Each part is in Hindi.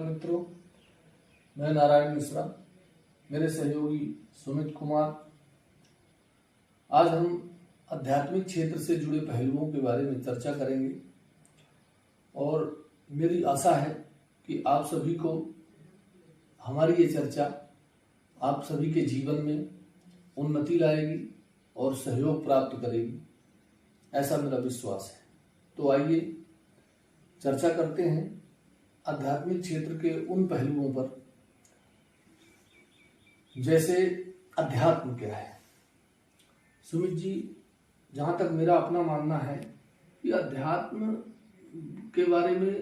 मित्रों, मैं नारायण मिश्रा, मेरे सहयोगी सुमित कुमार। आज हम आध्यात्मिक क्षेत्र से जुड़े पहलुओं के बारे में चर्चा करेंगे और मेरी आशा है कि आप सभी को हमारी ये चर्चा आप सभी के जीवन में उन्नति लाएगी और सहयोग प्राप्त करेगी, ऐसा मेरा विश्वास है। तो आइए चर्चा करते हैं आध्यात्मिक क्षेत्र के उन पहलुओं पर, जैसे अध्यात्म क्या है। सुमित जी, जहाँ तक मेरा अपना मानना है कि अध्यात्म के बारे में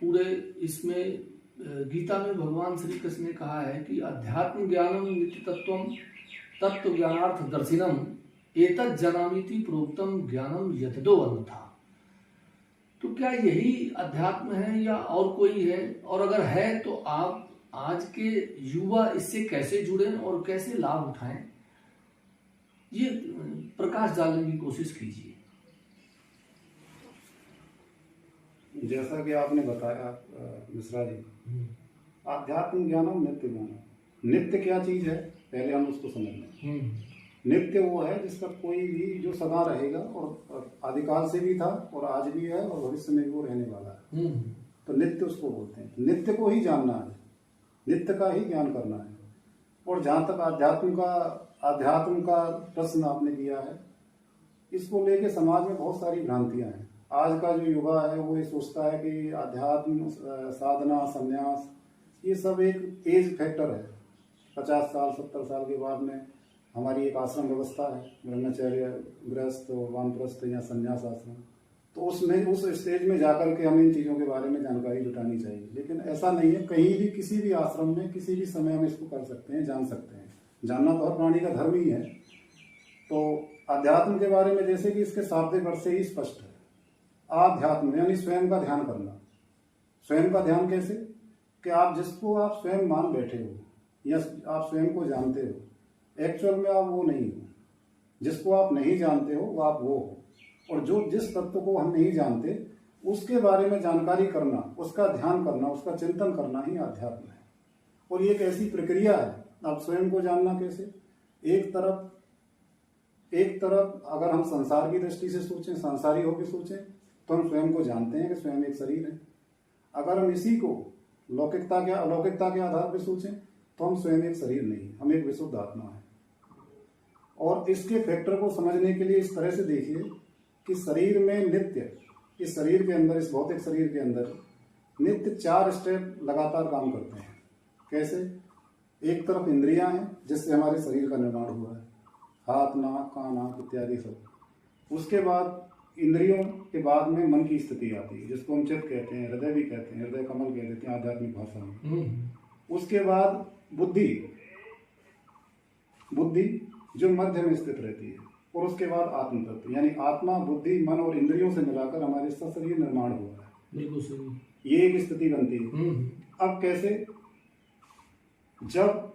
पूरे इसमें गीता में भगवान श्री कृष्ण ने कहा है कि अध्यात्म ज्ञानम नित्य तत्वम तत्व ज्ञानार्थ दर्शिनम एतत् जनामीति प्रोक्तम ज्ञानम यतदो अन्यथा। तो क्या यही अध्यात्म है या और कोई है? और अगर है तो आप आज के युवा इससे कैसे जुड़ें और कैसे लाभ उठाएं, ये प्रकाश डालने की कोशिश कीजिए। जैसा कि आपने बताया मिश्रा जी, आध्यात्म ज्ञानम नित्य ज्ञानम। नित्य क्या चीज है, पहले हम उसको समझ लें। नित्य वो है जिसका कोई भी जो सदा रहेगा और आदिकाल से भी था और आज भी है और भविष्य में भी वो रहने वाला है। तो नित्य उसको बोलते हैं। नित्य को ही जानना है, नित्य का ही ज्ञान करना है। और जहाँ तक आध्यात्म का प्रश्न आपने किया है, इसको लेके समाज में बहुत सारी भ्रांतियां हैं। आज का जो युवा है वो ये सोचता है कि आध्यात्म, साधना, संन्यास, ये सब एक एज फैक्टर है। 50 साल 70 साल के बाद में हमारी एक आश्रम व्यवस्था है, ब्रह्मचर्य, गृहस्थ, वानप्रस्थ या संन्यास आश्रम। तो उसमें उस स्टेज में जाकर के हमें इन चीज़ों के बारे में जानकारी जुटानी चाहिए। लेकिन ऐसा नहीं है, कहीं भी किसी भी आश्रम में किसी भी समय हम इसको कर सकते हैं, जान सकते हैं। जानना तो हर प्राणी का धर्म ही है। तो अध्यात्म के बारे में जैसे कि इसके शाब्दिक अर्थ से ही स्पष्ट है। आध्यात्म यानी स्वयं का ध्यान करना। स्वयं का ध्यान कैसे? कि आप जिसको आप स्वयं मान बैठे हो या आप स्वयं को जानते हो, एक्चुअल में आप वो नहीं हो। जिसको आप नहीं जानते हो वो आप वो हो। और जिस तत्व को हम नहीं जानते उसके बारे में जानकारी करना, उसका ध्यान करना, उसका चिंतन करना ही अध्यात्म है। और ये एक ऐसी प्रक्रिया है। आप स्वयं को जानना कैसे? एक तरफ अगर हम संसार की दृष्टि से सोचें, संसारी होकर सोचें, तो हम स्वयं को जानते हैं कि स्वयं एक शरीर है। अगर हम इसी को लौकिकता के आधार पर सोचें तो हम स्वयं एक शरीर नहीं, हम एक विशुद्ध आत्मा है। और इसके फैक्टर को समझने के लिए इस तरह से देखिए कि शरीर में नित्य, इस शरीर के अंदर, इस भौतिक शरीर के अंदर नित्य 4 स्टेप लगातार काम करते हैं। कैसे? एक तरफ इंद्रियां हैं जिससे हमारे शरीर का निर्माण हुआ है, हाथ, नाक, कान, आंख इत्यादि सब। उसके बाद इंद्रियों के बाद में मन की स्थिति आती है, जिसको हम चित्त कहते हैं, हृदय भी कहते हैं, हृदय कमल कह देते हैं आध्यात्मिक भाषा में। उसके बाद बुद्धि जो मध्य में स्थित रहती है। और उसके बाद आत्म तत्व, यानी आत्मा, बुद्धि, मन और इंद्रियों से मिलाकर हमारे शरीर निर्माण हुआ है। बिल्कुल सही। ये एक स्थिति बनती है। अब कैसे? जब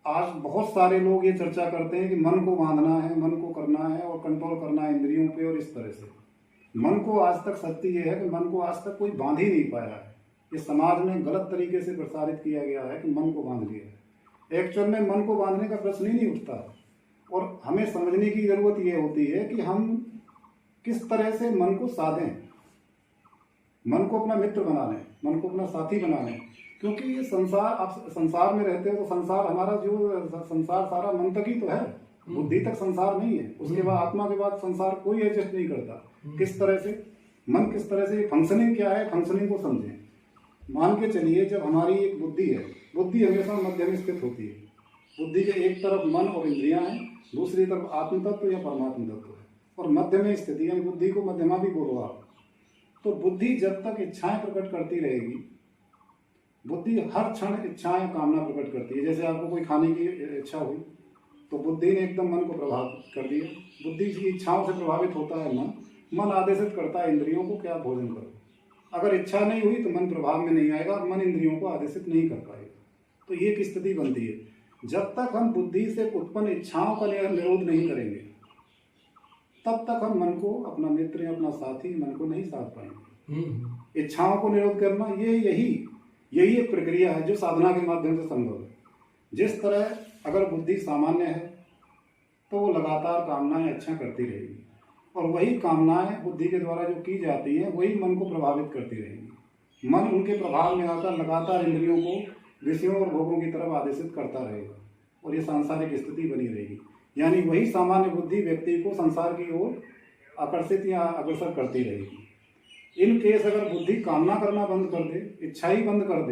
आज बहुत सारे लोग ये चर्चा करते हैं कि मन को बांधना है, मन को करना है और कंट्रोल करना है इंद्रियों पे, और इस तरह से मन को आज तक, सत्य ये है कि मन को आज तक कोई बांध ही नहीं पाया है। ये समाज में गलत तरीके से प्रसारित किया गया है कि मन को बांध लिया है। एक्चुअल में मन को बांधने का प्रश्न ही नहीं उठता। और हमें समझने की जरूरत ये होती है कि हम किस तरह से मन को साधें, मन को अपना मित्र बना लें, मन को अपना साथी बना लें। क्योंकि ये संसार, आप संसार में रहते हो तो संसार हमारा जो संसार सारा मन तक ही तो है, बुद्धि तक संसार नहीं है। उसके बाद आत्मा के बाद संसार कोई एडजस्ट नहीं करता। किस तरह से मन, किस तरह से फंक्शनिंग क्या है, फंक्शनिंग को समझें। मान के चलिए जब हमारी एक बुद्धि है, बुद्धि हमेशा मध्य में स्थित होती है। बुद्धि के एक तरफ मन और इंद्रियां हैं, दूसरी तरफ आत्म तत्व या परमात्म तत्व है, और मध्य में स्थिति है। बुद्धि को मध्यमा भी बोलो आप। तो बुद्धि जब तक इच्छाएं प्रकट करती रहेगी, बुद्धि हर क्षण इच्छाएं, कामना प्रकट करती है। जैसे आपको कोई खाने की इच्छा हुई तो बुद्धि ने एकदम मन को प्रभावित कर दिया। बुद्धि की इच्छाओं से प्रभावित होता है मन आदेशित करता है इंद्रियों को कि आप भोजन करो। अगर इच्छा नहीं हुई तो मन प्रभाव में नहीं आएगा और मन इंद्रियों को आदेशित नहीं कर पाएगा। तो ये एक स्थिति बनती है। जब तक हम बुद्धि से उत्पन्न इच्छाओं का निरोध नहीं करेंगे, तब तक हम मन को अपना मित्र या अपना साथी मन को नहीं साध पाएंगे। इच्छाओं को निरोध करना, यही एक प्रक्रिया है जो साधना के माध्यम से संभव है। जिस तरह अगर बुद्धि सामान्य है तो वो लगातार कामनाएं अच्छा करती रहेगी, और वही कामनाएं बुद्धि के द्वारा जो की जाती हैं वही मन को प्रभावित करती रहेगी। मन उनके प्रभाव में आकर लगातार इंद्रियों को विषयों और भोगों की तरफ आदेशित करता रहेगा, और ये सांसारिक स्थिति बनी रहेगी। यानी वही सामान्य बुद्धि व्यक्ति को संसार की ओर आकर्षित या अग्रसर करती रहेगी। इन केस अगर बुद्धि कामना करना बंद कर दे, इच्छा ही बंद कर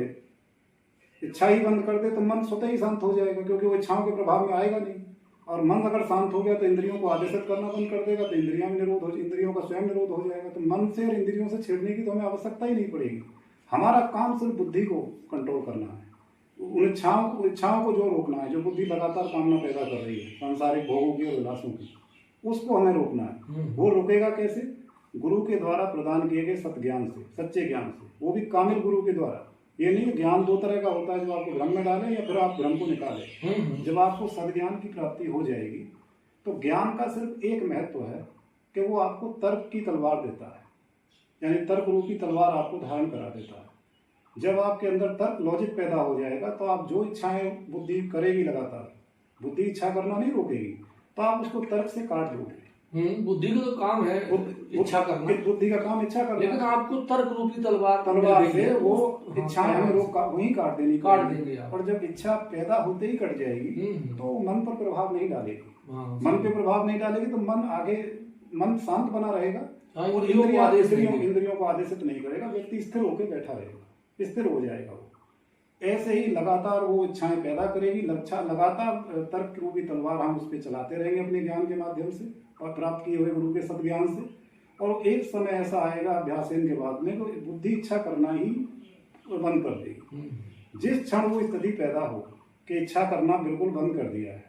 दे तो मन स्वतः ही शांत हो जाएगा, क्योंकि वो इच्छाओं के प्रभाव में आएगा नहीं। और मन अगर शांत हो गया तो इंद्रियों को आदेशित करना बंद कर देगा, तो इंद्रियों का स्वयं निरोध हो जाएगा। तो मन से और इंद्रियों से छेड़ने की तो हमें आवश्यकता ही नहीं पड़ेगी। हमारा काम सिर्फ बुद्धि को कंट्रोल करना है, उन इच्छाओं को जो रोकना है, जो बुद्धि लगातार कामना पैदा कर रही है सांसारिक भोगों की और विलासों की, उसको हमें रोकना है। वो रोकेगा कैसे? गुरु के द्वारा प्रदान किए गए सत्ज्ञान से, सच्चे ज्ञान से, वो भी कामिल गुरु के द्वारा। ये नहीं, ज्ञान दो तरह का होता है, जो आपको भ्रम में डाले या फिर आप भ्रम को निकाले। जब आपको सद्ज्ञान की प्राप्ति हो जाएगी तो ज्ञान का सिर्फ एक महत्व है कि वो आपको तर्क की तलवार देता है, यानी तर्क रूपी तलवार आपको धारण करा देता है। जब आपके अंदर तर्क लॉजिक पैदा हो जाएगा तो आप जो इच्छाएं बुद्धि करेगी लगातार, बुद्धि इच्छा करना नहीं रोकेगी, तो आप उसको तर्क से काट दोगे। बुद्धि का तो काम है इच्छा करना, बुद्धि का काम इच्छा करना, लेकिन आपको तर्क रूपी तलवार से वो इच्छाएं हमें वहीं काट देंगे। और जब इच्छा पैदा होते ही कट जाएगी तो मन पर प्रभाव नहीं डालेगी। मन पे प्रभाव नहीं डालेगी तो मन शांत बना रहेगा, और इंद्रियों को आदेशित नहीं करेगा। व्यक्ति स्थिर होकर बैठा रहेगा, स्थिर हो जाएगा। वो ऐसे ही लगातार वो इच्छाएं पैदा करेगी। लगातार तर्क रूपी तलवार हम उस पर चलाते रहेंगे अपने ज्ञान के माध्यम से और प्राप्त किए हुए गुरु के सद्ज्ञान से। और एक समय ऐसा आएगा अभ्यासन के बाद में, तो बुद्धि इच्छा करना ही बंद कर देगी। जिस क्षण वो स्थिति पैदा हो कि इच्छा करना बिल्कुल बंद कर दिया है,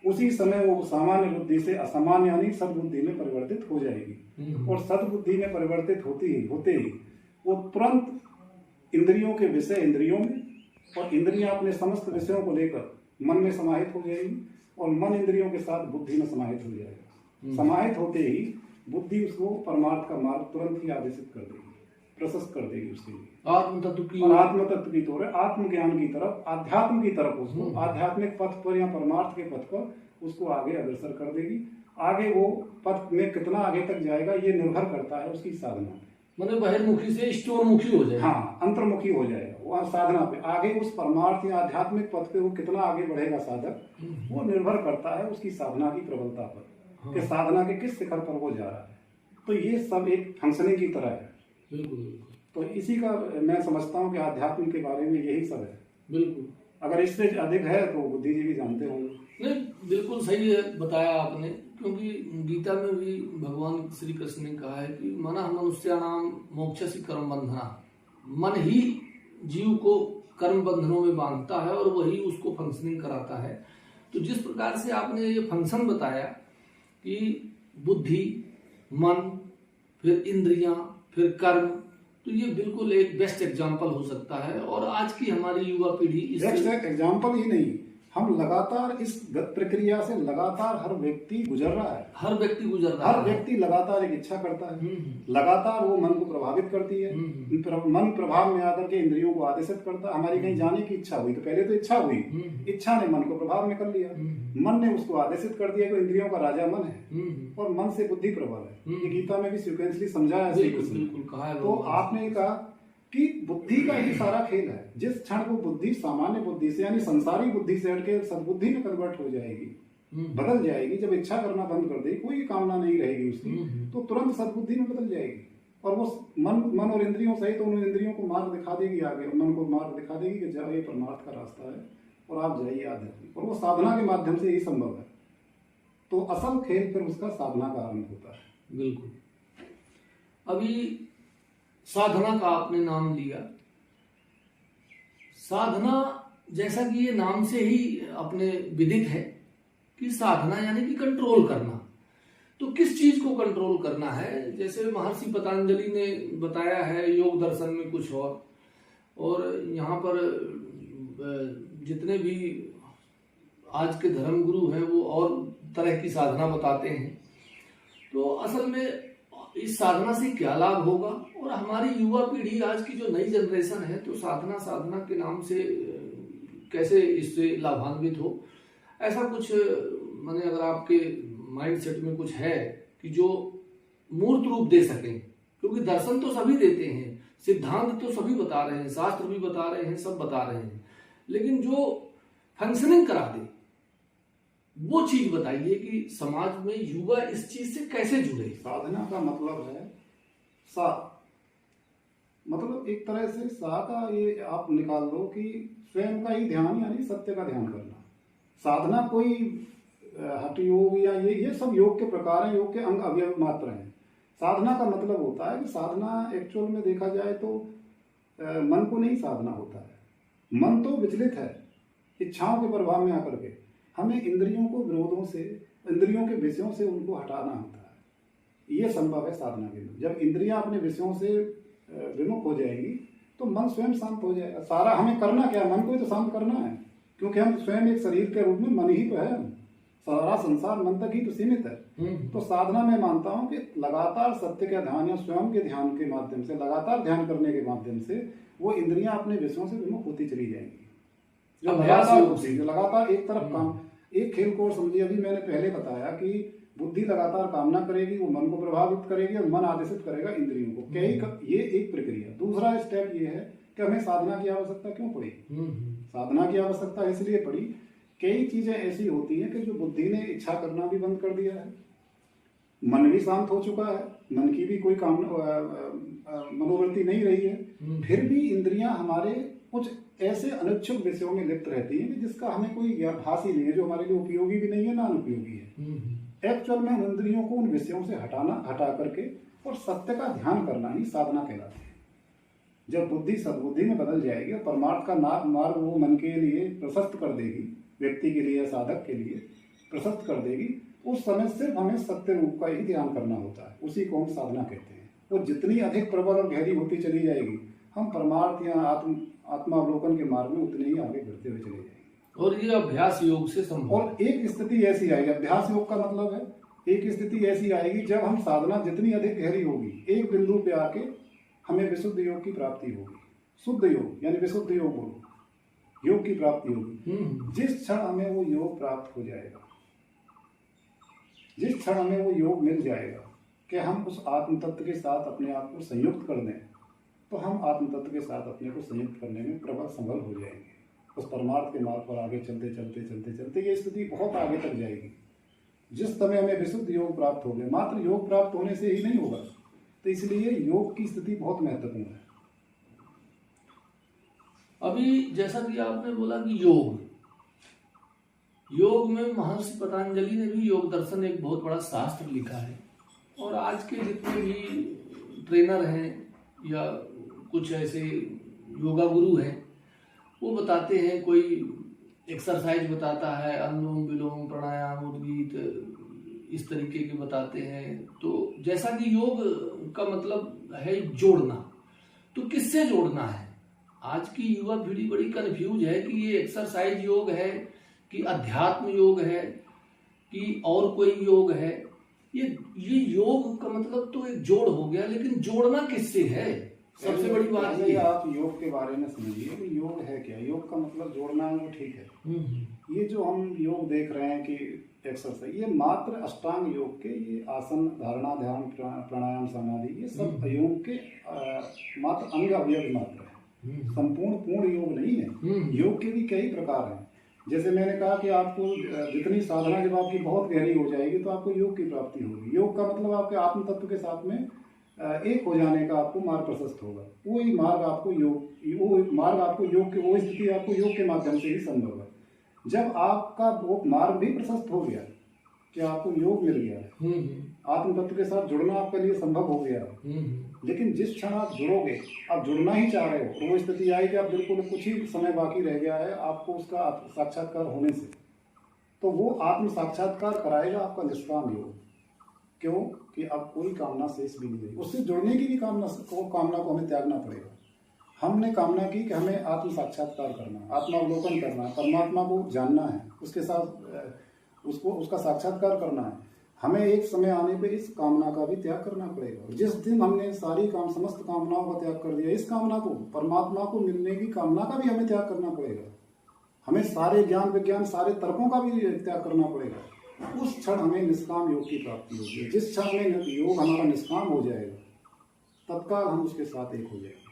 उसी समय वो सामान्य बुद्धि से असामान्य यानी सद्बुद्धि में परिवर्तित हो जाएगी। और सद्बुद्धि में परिवर्तित होते ही वो तुरंत इंद्रियों के विषय इंद्रियों में, और इंद्रियां अपने समस्त विषयों को लेकर मन में समाहित हो जाएगी, और मन इंद्रियों के साथ बुद्धि में समाहित हो जाएगा। समाहित होते ही बुद्धि उसको परमार्थ का मार्ग तुरंत ही आदेशित कर देगी, प्रशस्त कर देगी उसके लिए। आत्म तत्व की तरफ, आत्मज्ञान की तरफ, अध्यात्म की तरफ, उसको आध्यात्मिक पथ पर या परमार्थ के पथ पर उसको आगे अग्रसर कर देगी। आगे वो पथ में कितना आगे तक जाएगा ये निर्भर करता है उसकी साधना पे। मतलब बहिर्मुखी से स्टोरमुखी हो जाएगा। हाँ, अंतर्मुखी हो जाएगा वो साधना पे। आगे उस परमार्थ या आध्यात्मिक पथ पे वो कितना आगे बढ़ेगा साधक, वो निर्भर करता है उसकी साधना की प्रबलता पर, कि साधना के किस शिखर पर वो जा रहा है। तो ये सब एक फंक्शनिंग की तरह है। बिल्कुल। तो इसी का मैं समझता हूँ कि आध्यात्म के बारे में यही सब है। बिल्कुल। अगर इससे अधिक है तो बुद्धिजीवी जानते होंगे। नहीं, बिल्कुल सही है बताया आपने, क्योंकि गीता में भी भगवान श्री कृष्ण ने कहा है कि मन मनुष्याणाम मोक्षसी कर्म बंधना। मन ही जीव को कर्म बंधनों में बांधता है और वही उसको फंक्शनिंग कराता है। तो जिस प्रकार से आपने ये फंक्शन बताया कि बुद्धि, मन, फिर इंद्रियां, फिर कर्म, तो ये बिल्कुल एक बेस्ट एग्जाम्पल हो सकता है। और आज की हमारी युवा पीढ़ी बेस्ट एग्जाम्पल ही नहीं, हम लगातार इस प्रक्रिया से लगातार हर व्यक्ति गुजर रहा है। हर व्यक्ति लगातार एक इच्छा करता है, लगातार वो मन को प्रभावित करती है। मन प्रभाव में आकर के इंद्रियों को आदेशित करता है। हमारी कहीं जाने की इच्छा हुई तो पहले तो इच्छा हुई, इच्छा ने मन को प्रभाव में कर लिया, मन ने उसको आदेशित कर दिया कि इंद्रियों का राजा मन है और मन से बुद्धि प्रबल है। ये गीता में भी सीक्वेंसली समझाया है। तो आपने कहा कि बुद्धि का ही सारा खेल है। जिस क्षण को बुद्धि सामान्य बुद्धि से यानी संसारी बुद्धि से हटके सद्बुद्धि में कन्वर्ट हो जाएगी, बदल जाएगी, जब इच्छा करना बंद कर देगी, कोई कामना नहीं रहेगी उसकी, तो तुरंत सद्बुद्धि में बदल जाएगी। और वो मन और इंद्रियों सहित उन इंद्रियों को मार्ग दिखा देगी, आगे मन को मार्ग दिखा देगी कि जाओ ये परमार्थ का रास्ता है और आप जाइए आध्यात्मिक। और वो साधना के माध्यम से ही संभव है। तो असल खेल फिर उसका साधना का आरंभ होता है। बिल्कुल। अभी साधना का आपने नाम लिया। साधना जैसा कि ये नाम से ही अपने विदित है कि साधना यानी कि कंट्रोल करना। तो किस चीज को कंट्रोल करना है? जैसे महर्षि पतंजलि ने बताया है योग दर्शन में कुछ और यहाँ पर जितने भी आज के धर्म गुरु हैं वो और तरह की साधना बताते हैं। तो असल में इस साधना से क्या लाभ होगा, और हमारी युवा पीढ़ी आज की जो नई जनरेशन है तो साधना के नाम से कैसे इससे लाभान्वित हो, ऐसा कुछ माने अगर आपके माइंड सेट में कुछ है कि जो मूर्त रूप दे सकें, क्योंकि दर्शन तो सभी देते हैं, सिद्धांत तो सभी बता रहे हैं, शास्त्र भी बता रहे हैं, सब बता रहे हैं, लेकिन जो फंक्शनिंग करा दे वो चीज बताइए कि समाज में युवा इस चीज से कैसे जुड़े। साधना का मतलब है सा, मतलब एक तरह से सा का ये आप निकाल लो कि स्वयं का ही ध्यान यानी सत्य का ध्यान करना। साधना कोई हठ योग या ये सब योग के प्रकार हैं, योग के अंग अवयव मात्र हैं। साधना का मतलब होता है कि साधना एक्चुअल में देखा जाए तो मन को नहीं साधना होता है। मन तो विचलित है इच्छाओं के प्रभाव में आकर के, हमें इंद्रियों को विरोधों से, इंद्रियों के विषयों से उनको हटाना होता है। ये संभव है साधना के लिए। जब इंद्रियां अपने विषयों से विमुख हो जाएगी तो मन स्वयं शांत हो जाएगा। सारा हमें करना क्या है, मन को ही तो शांत करना है, क्योंकि हम स्वयं एक शरीर के रूप में मन ही तो है, सारा संसार मन तक ही तो सीमित है। तो साधना मैं मानता हूं कि लगातार सत्य का ध्यान या स्वयं के ध्यान के माध्यम से, लगातार ध्यान करने के माध्यम से वो इंद्रियां अपने विषयों से विमुख होती चली जाएंगी। जो लगातार एक तरफ काम, एक खेल को समझिए, अभी मैंने पहले बताया कि बुद्धि लगातार कामना करेगी, वो मन को प्रभावित करेगी और मन आदेशित करेगा इंद्रियों को। ये एक प्रक्रिया। दूसरा स्टेप ये है कि हमें साधना की आवश्यकता क्यों पड़ी। साधना की आवश्यकता इसलिए पड़ी, कई चीजें ऐसी होती हैं कि जो बुद्धि ने इच्छा करना भी बंद कर दिया है, मन भी शांत हो चुका है, मन की भी कोई मनोवृत्ति नहीं रही है, फिर भी इंद्रियां हमारे कुछ ऐसे अनिच्छुक विषयों में लिप्त रहती हैं जिसका हमें कोई आभास ही नहीं है, जो हमारे लिए उपयोगी भी नहीं है ना अनुपयोगी है। एक्चुअल में इंद्रियों को उन विषयों से हटा करके और सत्य का ध्यान करना ही साधना कहलाती है। जब बुद्धि सद्बुद्धि में बदल जाएगी और परमार्थ का मार्ग वो मन के लिए प्रशस्त कर देगी, व्यक्ति के लिए, साधक के लिए प्रशस्त कर देगी, उस समय सिर्फ हमें सत्य रूप का ही ध्यान करना होता है। उसी को हम साधना कहते हैं। वो जितनी अधिक प्रबल और गहरी होती चली जाएगी, हम परमार्थ या आत्मावलोकन के मार्ग में उतने ही आगे बढ़ते हुए चले जाएंगे। और ये अभ्यास योग से संभव। और एक स्थिति ऐसी आएगी, अभ्यास योग का मतलब है एक स्थिति ऐसी आएगी जब हम साधना जितनी अधिक गहरी होगी, एक बिंदु पे आके हमें विशुद्ध योग की प्राप्ति होगी। शुद्ध योग यानी विशुद्ध योग बोलो, योग की प्राप्ति होगी। जिस क्षण हमें वो योग प्राप्त हो जाएगा, जिस क्षण हमें वो योग मिल जाएगा कि हम उस आत्म तत्व के साथ अपने आप को संयुक्त कर दें, तो हम आत्म तत्व के साथ अपने को संयुक्त करने में प्रबल संबल हो जाएंगे। उस परमार्थ के मार्ग पर आगे चलते चलते चलते चलते ये स्थिति बहुत आगे तक जाएगी। जिस समय हमें विशुद्ध योग प्राप्त हो गया, मात्र योग प्राप्त होने से ही नहीं होगा, तो इसलिए योग की स्थिति बहुत महत्वपूर्ण है। अभी जैसा कि आपने बोला कि योग में महर्षि पतंजलि ने भी योग दर्शन एक बहुत बड़ा शास्त्र लिखा है, और आज के जितने भी ट्रेनर हैं या कुछ ऐसे योगा गुरु हैं, वो बताते हैं, कोई एक्सरसाइज बताता है, अनुलोम विलोम प्राणायाम उद्गीत इस तरीके के बताते हैं। तो जैसा कि योग का मतलब है जोड़ना, तो किससे जोड़ना है? आज की युवा पीढ़ी बड़ी कंफ्यूज है कि ये एक्सरसाइज योग है कि अध्यात्म योग है कि और कोई योग है। ये योग का मतलब तो एक जोड़ हो गया, लेकिन जोड़ना किससे है? सबसे बड़ी बात ये, आप योग के बारे में समझिए कि योग है क्या। योग का मतलब जोड़ना है, वो ठीक है। ये जो हम योग देख रहे हैं कि एक्सरसाइज, ये मात्र अष्टांग योग के, ये आसन, धारणा, ध्यान, प्राणायाम, समाधि, ये सब योग के मात्र अंग अवयव मात्र है। संपूर्ण पूर्ण योग नहीं है। योग के भी कई प्रकार हैं। जैसे मैंने कहा कि आपको जितनी साधना जब आपकी बहुत गहरी हो जाएगी तो आपको योग की प्राप्ति होगी। योग का मतलब आपके आत्म तत्व के साथ में एक हो जाने का आपको मार्ग प्रशस्त होगा। वही मार्ग आपको योग के, वो स्थिति आपको योग के माध्यम से ही संभव है। जब आपका वो मार्ग भी प्रशस्त हो गया कि आपको योग मिल गया है, आत्म तत्व के साथ जुड़ना आपके लिए संभव हो गया है, लेकिन जिस क्षण आप जुड़ोगे, आप जुड़ना ही चाह रहे हो, वो स्थिति आई कि आप बिल्कुल कुछ ही समय बाकी रह गया है आपको उसका साक्षात्कार होने से, तो वो आत्म साक्षात्कार कराएगा आपका निष्काम योग। क्यों? कि अब कोई कामना शेष भी नहीं रही। उससे जुड़ने की भी कामना को हमें त्यागना पड़ेगा। हमने कामना की कि हमें आत्म साक्षात्कार करना, आत्मावलोकन करना, परमात्मा को जानना है, उसके साथ उसका साक्षात्कार करना है। हमें एक समय आने पे इस कामना का भी त्याग करना पड़ेगा। जिस दिन हमने समस्त कामनाओं का त्याग कर दिया, इस कामना को, परमात्मा को मिलने की कामना का भी हमें त्याग करना पड़ेगा। हमें सारे ज्ञान विज्ञान, सारे तर्कों का भी त्याग करना पड़ेगा। उस क्षण हमें निष्काम योग की प्राप्ति होगी। जिस क्षण हमें योग हमारा निष्काम हो जाएगा, तत्काल हम उसके साथ एक हो जाएंगे।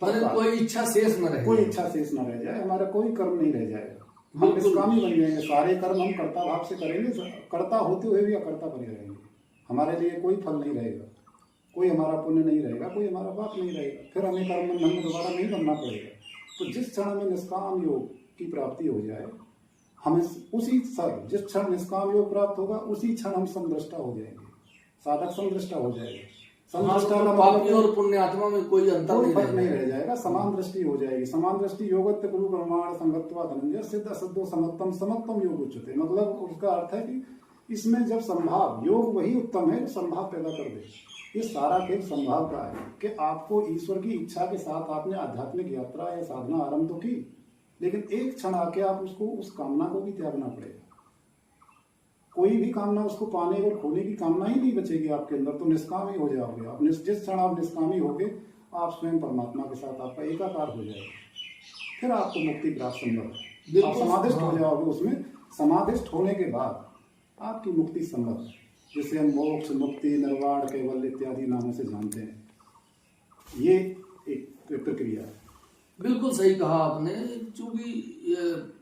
पर कोई इच्छा शेष न रहे, कोई इच्छा शेष न रह जाए, हमारा कोई कर्म नहीं रह जाएगा, हम निष्कामी बन जाएंगे। सारे कर्म हम कर्ता भाव से करेंगे, कर्ता होते हुए भी अकर्ता बने रहेंगे। हमारे लिए कोई फल नहीं रहेगा, कोई हमारा पुण्य नहीं रहेगा, कोई हमारा पाप नहीं रहेगा। फिर हमें कर्म बंधन में दोबारा नहीं बनना पड़ेगा। तो जिस क्षण हमें निष्काम योग की प्राप्ति हो जाए, हमें उसी क्षण, जिस क्षण निष्काम योग प्राप्त होगा, उसी क्षण हम समदृष्टा हो जाएंगे, साधक समदृष्टा हो जाएगा। समदृष्टा का पापी और पुण्यात्मा में कोई अंतर फर्क नहीं रह जाएगा, समान दृष्टि हो जाएगी। समान दृष्टि योगत्व गुरु प्रमाण संगत्वा धनंजय सिद्ध असद्धो समत्तम समत्तम योग उच्यते। मतलब उसका अर्थ है कि इसमें जब संभाव, योग वही उत्तम है जो संभाव पैदा कर दे। ये सारा खेल संभाव का है कि आपको ईश्वर की इच्छा के साथ आपने आध्यात्मिक यात्रा या साधना आरंभ तो की, लेकिन एक क्षण आके आप उसको, उस कामना को भी त्यागना पड़ेगा। कोई भी कामना, उसको पाने और खोने की कामना ही नहीं बचेगी आपके अंदर, तो निष्काम ही हो जाओगे आप। जिस क्षण आप निष्कामी होगे, आप स्वयं परमात्मा के साथ आपका एकाकार हो जाएगा, फिर आपको मुक्ति प्राप्त संभव है। आप समाधिष्ट हो जाओगे उसमें। समाधिष्ट होने के बाद आपकी मुक्ति संभव है, जिसे हम मोक्ष, मुक्ति, निर्वाण, केवल इत्यादि नामों से जानते हैं। ये एक प्रक्रिया है। बिल्कुल सही कहा आपने। चूंकि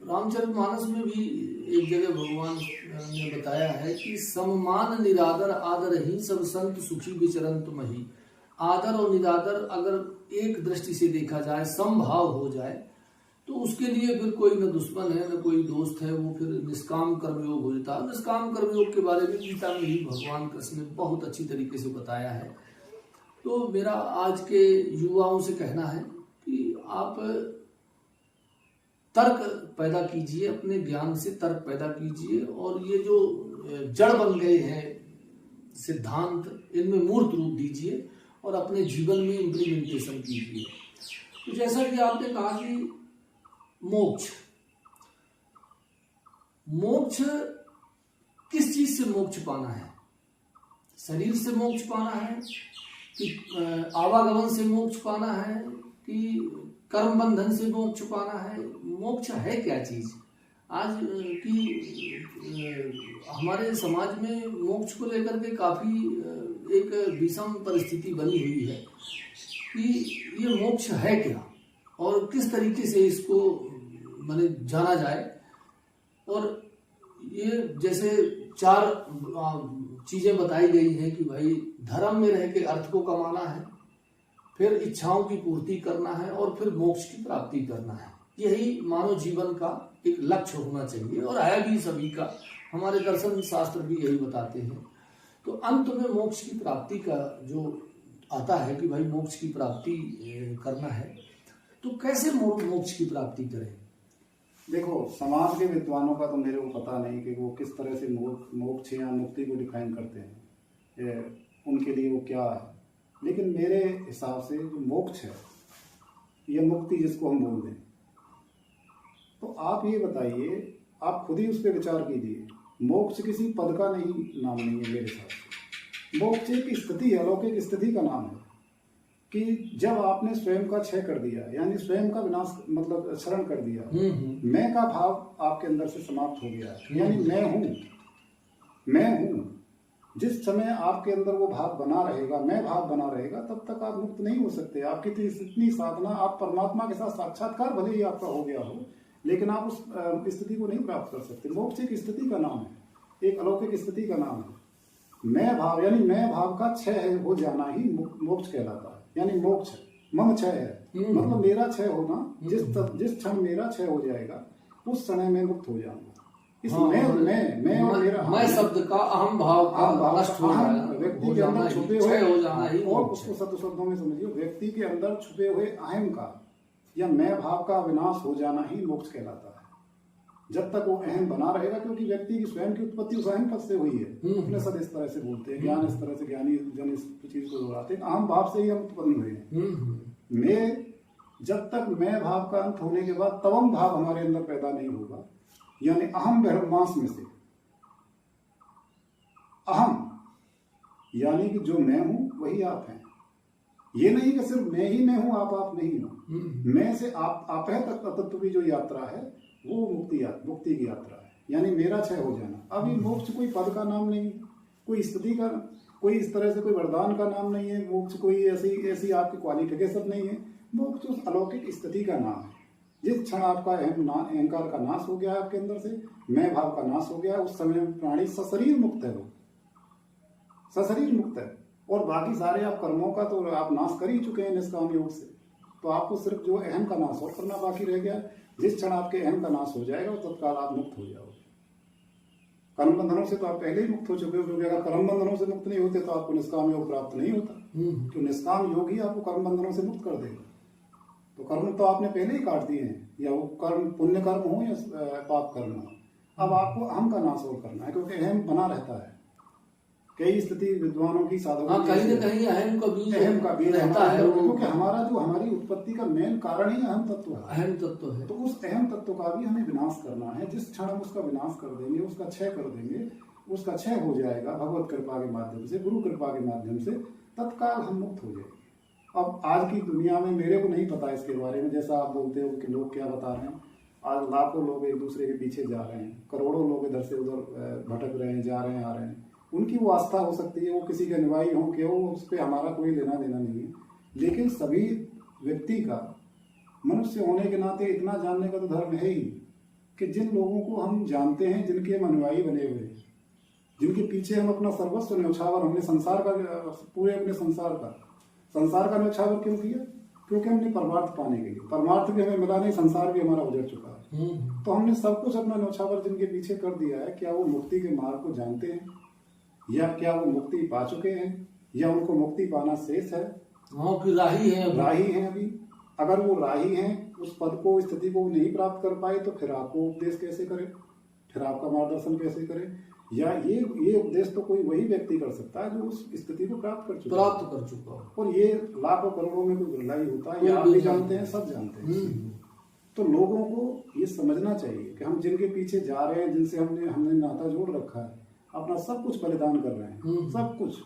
रामचरितमानस में भी एक जगह भगवान ने बताया है कि सममान निरादर आदर ही सब संत सुखी विचरंत मही। आदर और निरादर अगर एक दृष्टि से देखा जाए, समभाव हो जाए, तो उसके लिए फिर कोई न दुश्मन है न कोई दोस्त है, वो फिर निष्काम कर्मयोग हो जाता है। निष्काम कर्मयोग के बारे में गीता में ही भगवान कृष्ण ने बहुत अच्छी तरीके से बताया है। तो मेरा आज के युवाओं से कहना है कि आप तर्क पैदा कीजिए, अपने ज्ञान से तर्क पैदा कीजिए, और ये जो जड़ बन गए हैं सिद्धांत, इनमें मूर्त रूप दीजिए और अपने जीवन में इम्प्लीमेंटेशन कीजिए। तो जैसा कि आपने कहा कि मोक्ष किस चीज से मोक्ष पाना है? शरीर से मोक्ष पाना है कि आवागमन से मोक्ष पाना है कि कर्म बंधन से मोक्ष पाना है? मोक्ष है क्या चीज? आज की हमारे समाज में मोक्ष को लेकर के काफी एक विषम परिस्थिति बनी हुई है कि ये मोक्ष है क्या और किस तरीके से इसको माने जाना जाए। और ये जैसे 4 चीजें बताई गई हैं कि भाई धर्म में रह के अर्थ को कमाना है, फिर इच्छाओं की पूर्ति करना है, और फिर मोक्ष की प्राप्ति करना है। यही मानव जीवन का एक लक्ष्य होना चाहिए, और है भी सभी का। हमारे दर्शन शास्त्र भी यही बताते हैं। तो अंत में मोक्ष की प्राप्ति का जो आता है कि भाई मोक्ष की प्राप्ति करना है, तो कैसे मोक्ष की प्राप्ति करें? देखो, समाज के विद्वानों का तो मेरे को पता नहीं कि वो किस तरह से मोक्ष या मुक्ति को डिफाइन करते हैं, उनके लिए वो क्या है। लेकिन मेरे हिसाब से जो मोक्ष है या मुक्ति जिसको हम बोल दें, तो आप ये बताइए, आप खुद ही उस पर विचार कीजिए। मोक्ष किसी पद का नहीं, नाम नहीं है मेरे हिसाब से। मोक्ष एक स्थिति है, अलौकिक स्थिति का नाम है कि जब आपने स्वयं का क्षय कर दिया, यानी स्वयं का विनाश, मतलब शरण कर दिया, मैं का भाव आपके अंदर से समाप्त हो गया, यानी मैं हूं। जिस समय आपके अंदर वो भाव बना रहेगा, मैं भाव बना रहेगा, तब तक आप मुक्त नहीं हो सकते। आपकी इतनी साधना, आप परमात्मा के साथ साक्षात्कार भले ही आपका हो गया हो, लेकिन आप उस स्थिति को नहीं प्राप्त कर सकते। मोक्ष एक स्थिति का नाम है, एक अलौकिक स्थिति का नाम है। मैं भाव, यानी मैं भाव का क्षय हो जाना ही मोक्ष कहलाता है। यानी मोक्ष मम क्षय है, मतलब मेरा क्षय होना। जिस क्षण मेरा क्षय हो जाएगा, उस समय मैं मुक्त हो जाऊंगा। इस मैं और मेरा, मैं शब्द का अहम भाव का नष्ट हो जाएगा, व्यक्ति के अंदर छुपे हुए हो जाना ही। और उसको शब्दों में समझिए, व्यक्ति के अंदर छुपे हुए अहम का या मैं भाव का विनाश हो जाना ही मोक्ष कहलाता है। जब तक वो अहम बना रहेगा, क्योंकि व्यक्ति की स्वयं की उत्पत्ति उस अहम पद से हुई है। अपने सब इस तरह से बोलते हैं, ज्ञान इस तरह से, ज्ञानी जन इस चीज को दोहराते हैं, अहम भाव से ही हम उत्पन्न हुए हैं। मैं, जब तक मैं भाव का अंत होने के बाद तवम भाव हमारे अंदर पैदा नहीं होगा, यानी अहम ब्रह्मांस में से अहम, यानी कि जो मैं हूं वही आप हैं। ये नहीं कि सिर्फ मैं ही मैं हूं, आप नहीं हो। मैं से आप है तत्व की जो यात्रा है वो मुक्ति की यात्रा है, यानी मेरा क्षय हो जाना। अभी मोक्ष कोई पद का नाम नहीं है, कोई स्थिति का, कोई इस तरह से कोई वरदान का नाम नहीं है। मोक्ष कोई ऐसी आपकी क्वालिफिकेशन नहीं है। मोक्ष उस अलौकिक स्थिति का नाम है। जिस क्षण आपका अहंकार का नाश हो गया है आपके अंदर से, मैं भाव का नाश हो गया, उस समय प्राणी सशरीर मुक्त है, वो सशरीर मुक्त है। और बाकी सारे आप कर्मों का तो आप नाश कर ही चुके हैं निष्काम योग से। तो आपको सिर्फ जो अहम का नाश और करना बाकी रह गया। जिस क्षण आपके अहम का नाश हो जाएगा तत्काल आप मुक्त हो जाओगे। कर्म बंधनों से तो आप पहले ही मुक्त हो चुके हो, क्योंकि अगर कर्म बंधनों से मुक्त नहीं होते तो आपको निष्काम योग प्राप्त नहीं होता। तो निष्काम योग ही आपको कर्म बंधनों से मुक्त कर देगा। तो कर्म तो आपने पहले ही काट दिए हैं, या वो कर्म पुण्य कर्म हो या पाप कर्म हो। अब आपको अहम का नाश और करना है, क्योंकि अहम बना रहता है। कई स्थिति विद्वानों की साधकों कहीं न कहीं अहम का बीज रहता है, क्योंकि हमारी उत्पत्ति का मेन कारण ही अहम तत्व है। अहम तत्व है। तो उस अहम तत्व का भी हमें विनाश करना है। जिस क्षण हम उसका विनाश कर देंगे, उसका क्षय कर देंगे, उसका क्षय हो जाएगा भगवत कृपा के माध्यम से, गुरु कृपा के माध्यम से, तत्काल हम मुक्त हो जाएंगे। अब आज की दुनिया में मेरे को नहीं पता इसके बारे में, जैसा आप बोलते हो कि लोग क्या बता रहे हैं। आज लाखों लोग एक दूसरे के पीछे जा रहे हैं, करोड़ों लोग इधर से उधर भटक रहे हैं, जा रहे हैं, आ रहे हैं। उनकी वो आस्था हो सकती है, वो किसी के अनुयायी हो कि वो, उस पर हमारा कोई लेना देना नहीं है। लेकिन सभी व्यक्ति का मनुष्य होने के नाते इतना जानने का तो धर्म है ही कि जिन लोगों को हम जानते हैं, जिनके हम अनुयायी बने हुए हैं, जिनके पीछे हम अपना सर्वस्व न्यौछावर, हमने संसार का पूरे अपने संसार का न्यौछावर क्यों किया? क्योंकि हमने परमार्थ पाने के लिए, परमार्थ भी हमें मिला नहीं, संसार भी हमारा उजड़ चुका है। तो हमने सब कुछ अपना न्यौछावर जिनके पीछे कर दिया है। क्या वो मुक्ति के मार्ग को जानते हैं, या क्या वो मुक्ति पा चुके हैं, या उनको मुक्ति पाना शेष है? राही है अभी। अगर वो राही हैं, उस पद को, स्थिति को नहीं प्राप्त कर पाए, तो फिर आपको उपदेश कैसे करे, फिर आपका मार्गदर्शन कैसे करे? या ये उपदेश तो कोई वही व्यक्ति कर सकता है जो उस स्थिति को प्राप्त कर चुका है। और ये लाखों करोड़ों में कोई बिरला ही होता है। ये आप भी जानते हैं, सब जानते हैं। तो लोगों को ये समझना चाहिए कि हम जिनके पीछे जा रहे हैं, जिनसे हमने नाता जोड़ रखा है, अपना सब कुछ बलिदान कर रहे हैं, सब कुछ।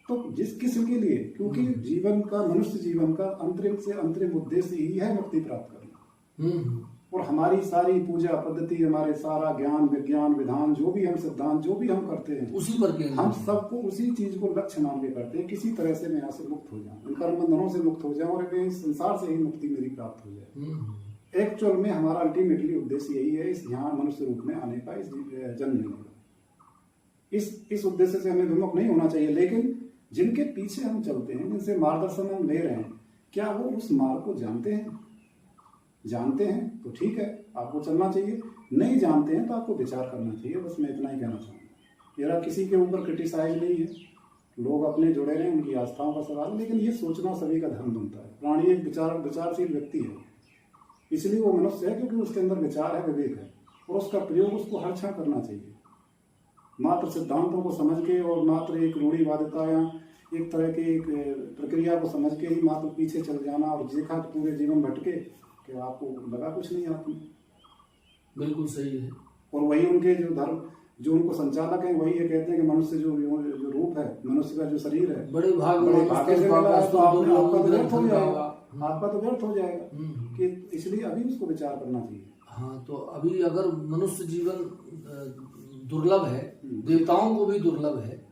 तो किस के लिए? क्योंकि जीवन का, मनुष्य जीवन का अंतरिम से अंतरिम उद्देश्य ही है मुक्ति प्राप्त करना। और हमारी सारी पूजा पद्धति, हमारे सारा ज्ञान, विज्ञान, विधान, जो भी हम सिद्धांत, जो भी हम करते हैं, उसी पर हम सबको उसी चीज को लक्ष्य मान के करते हैं। किसी तरह से मैं यहाँ से मुक्त हो जाऊं, इन कर्म बंधनों से मुक्त हो जाऊं, और इस संसार से ही मुक्ति मेरी प्राप्त हो जाए। एक्चुअल में हमारा अल्टीमेटली उद्देश्य यही है, इस यहाँ मनुष्य रूप में आने का, इस जन्म लेने का। इस उद्देश्य से हमें विमुख नहीं होना चाहिए। लेकिन जिनके पीछे हम चलते हैं, जिनसे मार्गदर्शन हम ले रहे हैं, क्या वो उस मार्ग को जानते हैं? जानते हैं तो ठीक है, आपको चलना चाहिए। नहीं जानते हैं तो आपको विचार करना चाहिए। बस मैं इतना ही कहना चाहूँगा। मेरा किसी के ऊपर क्रिटिसाइज नहीं है, लोग अपने जुड़े रहे, उनकी आस्थाओं का सवाल है। लेकिन ये सोचना सभी का धर्म बनता है। प्राणी एक विचारशील व्यक्ति है, इसलिए वो मनुष्य है क्योंकि उसके अंदर विचार है, विवेक है, और उसका प्रयोग उसको हर क्षण करना चाहिए। मात्र सिद्धांतों को समझ के और मात्र एक रूढ़िवादिता या एक तरह की एक प्रक्रिया को समझ के ही मात्र पीछे चल जाना और देखा तो पूरे जीवन भटके कि आपको लगा कुछ नहीं आपको। बिल्कुल सही है। और वही उनके जो धर्म, जो उनको संचालक हैं, वही ये कहते हैं कि मनुष्य जो रूप है, मनुष्य का जो शरीर है, बड़े भाग से मिला है, तो आपका तो व्यर्थ हो जाएगा, आपका तो व्यर्थ हो जाएगा। कि इसलिए अभी उसको विचार करना चाहिए। हाँ, तो अभी अगर मनुष्य जीवन दुर्लभ है, देवताओं को भी दुर्लभ है,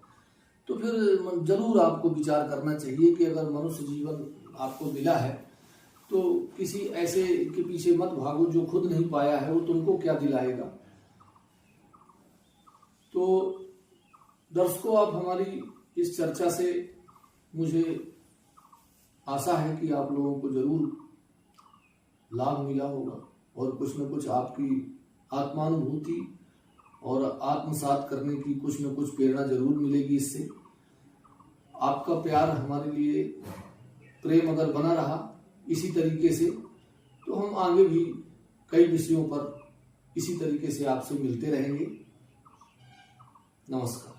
तो फिर जरूर आपको विचार करना चाहिए कि अगर मनुष्य जीवन आपको मिला है तो किसी ऐसे के पीछे मत भागो जो खुद नहीं पाया है, वो तुमको क्या दिलाएगा। तो दर्शकों, आप हमारी इस चर्चा से, मुझे आशा है कि आप लोगों को जरूर लाभ मिला होगा और कुछ न कुछ आपकी आत्मानुभूति और आत्मसात करने की कुछ न कुछ प्रेरणा जरूर मिलेगी इससे। आपका प्यार हमारे लिए, प्रेम अगर बना रहा इसी तरीके से, तो हम आगे भी कई विषयों पर इसी तरीके से आपसे मिलते रहेंगे। नमस्कार।